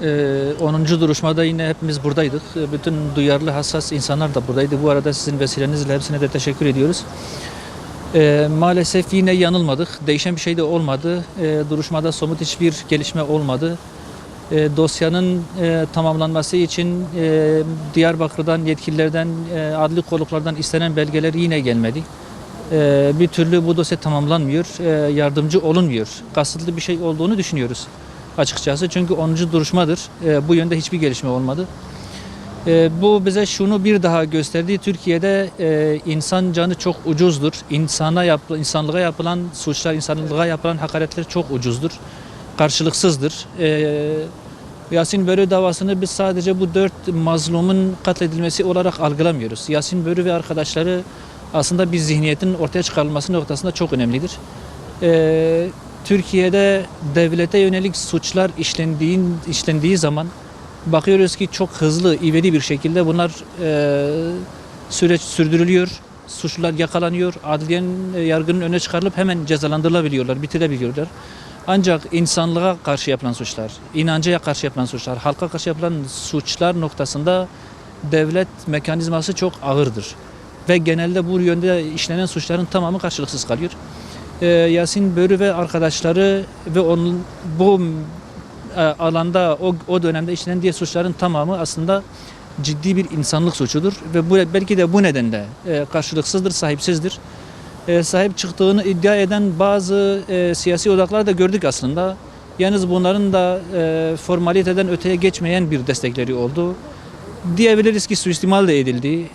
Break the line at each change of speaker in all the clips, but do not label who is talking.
10. duruşmada yine hepimiz buradaydık. Bütün duyarlı, hassas insanlar da buradaydı. Bu arada sizin vesilenizle hepsine de teşekkür ediyoruz. Maalesef yine yanılmadık. Değişen bir şey de olmadı. Duruşmada somut hiçbir gelişme olmadı. Dosyanın tamamlanması için Diyarbakır'dan, yetkililerden, adli kolluklardan istenen belgeler yine gelmedi. Bir türlü bu dosya tamamlanmıyor, yardımcı olunmuyor. Kasıtlı bir şey olduğunu düşünüyoruz açıkçası. Çünkü 10. duruşmadır. Bu yönde hiçbir gelişme olmadı. Bu bize şunu bir daha gösterdi. Türkiye'de insan canı çok ucuzdur. İnsanlığa yapılan suçlar, insanlığa yapılan hakaretler çok ucuzdur. Karşılıksızdır. Yasin Börü davasını biz sadece bu 4 mazlumun katledilmesi olarak algılamıyoruz. Yasin Börü ve arkadaşları aslında bir zihniyetin ortaya çıkarılması noktasında çok önemlidir. Türkiye'de devlete yönelik suçlar işlendiği zaman bakıyoruz ki çok hızlı, ivedi bir şekilde bunlar süreç sürdürülüyor. Suçlular yakalanıyor, adliyenin, yargının önüne çıkarılıp hemen cezalandırılabiliyorlar, bitirebiliyorlar. Ancak insanlığa karşı yapılan suçlar, inancaya karşı yapılan suçlar, halka karşı yapılan suçlar noktasında devlet mekanizması çok ağırdır. Ve genelde bu yönde işlenen suçların tamamı karşılıksız kalıyor. Yasin Börü ve arkadaşları ve onun bu alanda o dönemde işlenen diğer suçların tamamı aslında ciddi bir insanlık suçudur ve belki de bu nedenle karşılıksızdır, sahipsizdir. Sahip çıktığını iddia eden bazı siyasi odaklar da gördük aslında. Yalnız bunların da formaliteden öteye geçmeyen bir destekleri oldu. Diyebiliriz ki suistimal de edildi,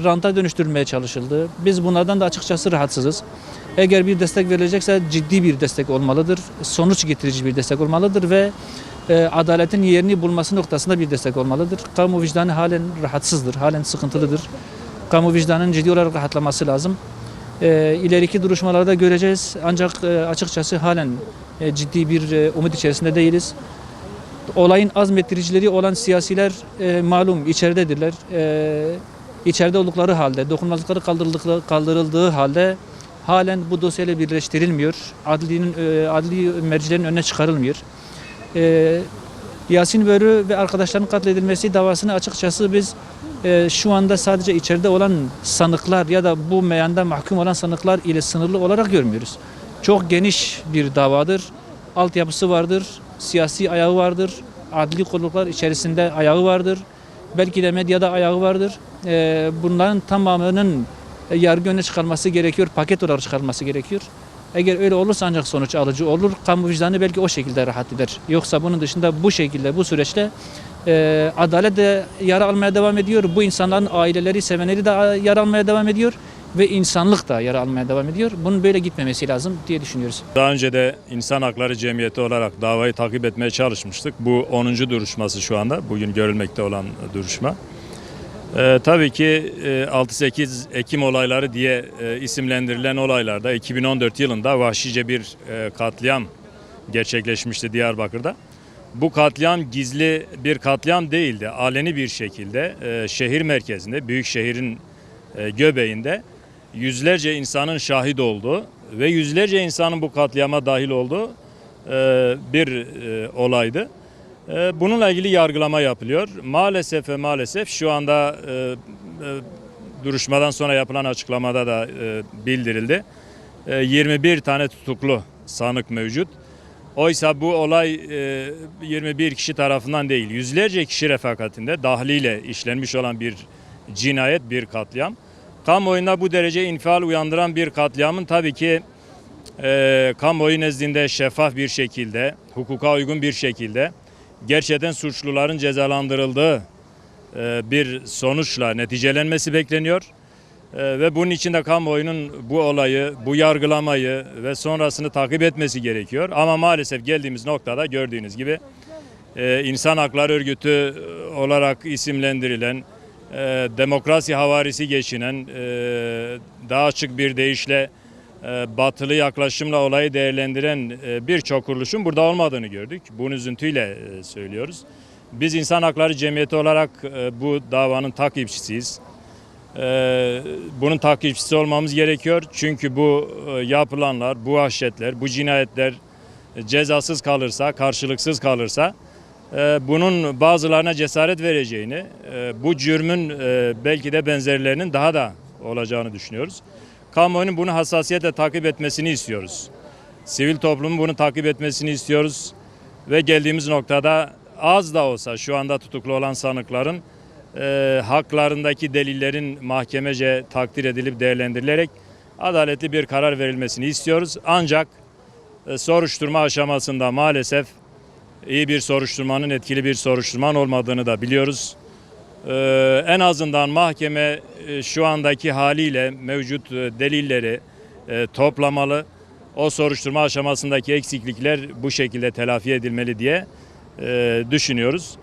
ranta dönüştürülmeye çalışıldı. Biz bunlardan da açıkçası rahatsızız. Eğer bir destek verilecekse ciddi bir destek olmalıdır, sonuç getirici bir destek olmalıdır ve adaletin yerini bulması noktasında bir destek olmalıdır. Kamu vicdanı halen rahatsızdır, halen sıkıntılıdır. Kamu vicdanının ciddi olarak rahatlaması lazım. İleriki duruşmalarda göreceğiz ancak açıkçası halen ciddi bir umut içerisinde değiliz. Olayın azmettiricileri olan siyasiler malum içeridedirler. İçeride oldukları halde, dokunulmazlıkları kaldırıldığı halde halen bu dosyayla birleştirilmiyor. Adli mercilerin önüne çıkarılmıyor. Yasin Börü ve arkadaşlarının katledilmesi davasını açıkçası biz şu anda sadece içeride olan sanıklar ya da bu meyanda mahkum olan sanıklar ile sınırlı olarak görmüyoruz. Çok geniş bir davadır. Altyapısı vardır, siyasi ayağı vardır, adli kolluklar içerisinde ayağı vardır, belki de medyada ayağı vardır. Bunların tamamının yargı önüne çıkarılması gerekiyor, paket olarak çıkarılması gerekiyor. Eğer öyle olursa ancak sonuç alıcı olur. Kamu vicdanı belki o şekilde rahat eder. Yoksa bunun dışında bu şekilde, bu süreçte adalet de yara almaya devam ediyor. Bu insanların aileleri, sevenleri de yara almaya devam ediyor. Ve insanlık da yara almaya devam ediyor. Bunun böyle gitmemesi lazım diye düşünüyoruz.
Daha önce de İnsan Hakları Cemiyeti olarak davayı takip etmeye çalışmıştık. Bu 10. duruşması şu anda. Bugün görülmekte olan duruşma. Tabii ki 6-8 Ekim olayları diye isimlendirilen olaylarda 2014 yılında vahşice bir katliam gerçekleşmişti Diyarbakır'da. Bu katliam gizli bir katliam değildi. Aleni bir şekilde şehir merkezinde, büyük şehrin göbeğinde yüzlerce insanın şahit olduğu ve yüzlerce insanın bu katliama dahil olduğu bir olaydı. Bununla ilgili yargılama yapılıyor. Maalesef ve maalesef şu anda duruşmadan sonra yapılan açıklamada da bildirildi. 21 tane tutuklu sanık mevcut. Oysa bu olay 21 kişi tarafından değil, yüzlerce kişi refakatinde dahliyle işlenmiş olan bir cinayet, bir katliam. Kamuoyunda bu derece infial uyandıran bir katliamın tabii ki kamuoyu nezdinde şeffaf bir şekilde, hukuka uygun bir şekilde gerçekten suçluların cezalandırıldığı bir sonuçla neticelenmesi bekleniyor. Ve bunun için de kamuoyunun bu olayı, bu yargılamayı ve sonrasını takip etmesi gerekiyor. Ama maalesef geldiğimiz noktada gördüğünüz gibi İnsan Hakları Örgütü olarak isimlendirilen, demokrasi havarisi geçinen, daha açık bir deyişle batılı yaklaşımla olayı değerlendiren birçok kuruluşun burada olmadığını gördük. Bunun üzüntüyle söylüyoruz. Biz İnsan Hakları Cemiyeti olarak bu davanın takipçisiyiz. Bunun takipçisi olmamız gerekiyor. Çünkü bu yapılanlar, bu vahşetler, bu cinayetler cezasız kalırsa, karşılıksız kalırsa Bunun bazılarına cesaret vereceğini, bu cürmün belki de benzerlerinin daha da olacağını düşünüyoruz. Kamuoyunun bunu hassasiyetle takip etmesini istiyoruz. Sivil toplumun bunu takip etmesini istiyoruz. Ve geldiğimiz noktada az da olsa şu anda tutuklu olan sanıkların haklarındaki delillerin mahkemece takdir edilip değerlendirilerek adaletli bir karar verilmesini istiyoruz. Ancak soruşturma aşamasında maalesef iyi bir soruşturmanın, etkili bir soruşturmanın olmadığını da biliyoruz. En azından mahkeme şu andaki haliyle mevcut delilleri toplamalı. O soruşturma aşamasındaki eksiklikler bu şekilde telafi edilmeli diye düşünüyoruz.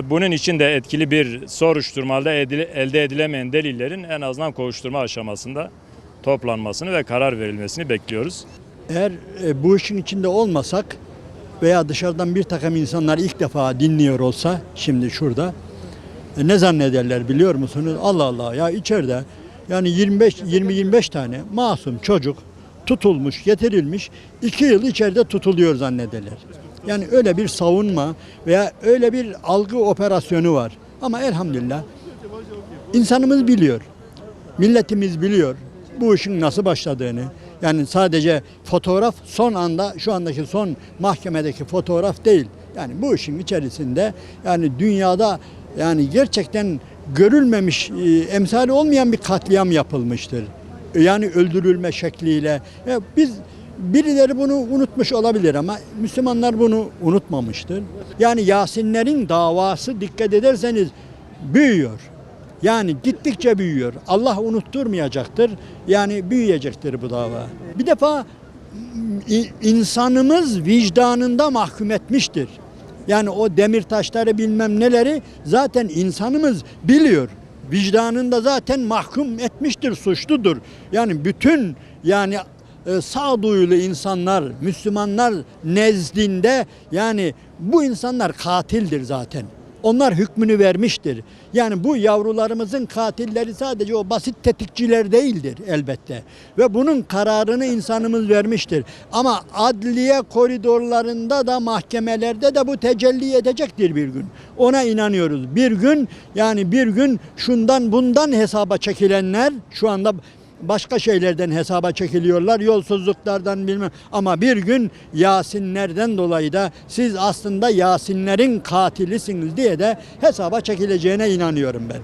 Bunun için de etkili bir soruşturmada elde edilemeyen delillerin en azından kovuşturma aşamasında toplanmasını ve karar verilmesini bekliyoruz.
Eğer bu işin içinde olmasak veya dışarıdan bir takım insanlar ilk defa dinliyor olsa şimdi şurada ne zannederler biliyor musunuz? Allah Allah ya içeride yani 20-25 tane masum çocuk tutulmuş, getirilmiş 2 yıl içeride tutuluyor zannederler. Yani öyle bir savunma veya öyle bir algı operasyonu var. Ama elhamdülillah insanımız biliyor, milletimiz biliyor bu işin nasıl başladığını. Yani sadece fotoğraf son anda şu andaki son mahkemedeki fotoğraf değil. Yani bu işin içerisinde yani dünyada yani gerçekten görülmemiş, emsali olmayan bir katliam yapılmıştır. Yani öldürülme şekliyle. Biz birileri bunu unutmuş olabilir ama Müslümanlar bunu unutmamıştır. Yani Yasinlerin davası dikkat ederseniz büyüyor. Yani gittikçe büyüyor. Allah unutturmayacaktır. Yani büyüyecektir bu dava. Bir defa insanımız vicdanında mahkum etmiştir. Yani o demir taşları bilmem neleri zaten insanımız biliyor. Vicdanında zaten mahkum etmiştir, suçludur. Yani bütün yani sağduyulu insanlar, Müslümanlar nezdinde yani bu insanlar katildir zaten. Onlar hükmünü vermiştir. Yani bu yavrularımızın katilleri sadece o basit tetikçiler değildir elbette. Ve bunun kararını insanımız vermiştir. Ama adliye koridorlarında da mahkemelerde de bu tecelli edecektir bir gün. Ona inanıyoruz. Bir gün yani bir gün şundan bundan hesaba çekilenler şu anda başka şeylerden hesaba çekiliyorlar, yolsuzluklardan bilmem. Ama bir gün Yasinlerden dolayı da siz aslında Yasinlerin katilisiniz diye de hesaba çekileceğine inanıyorum ben.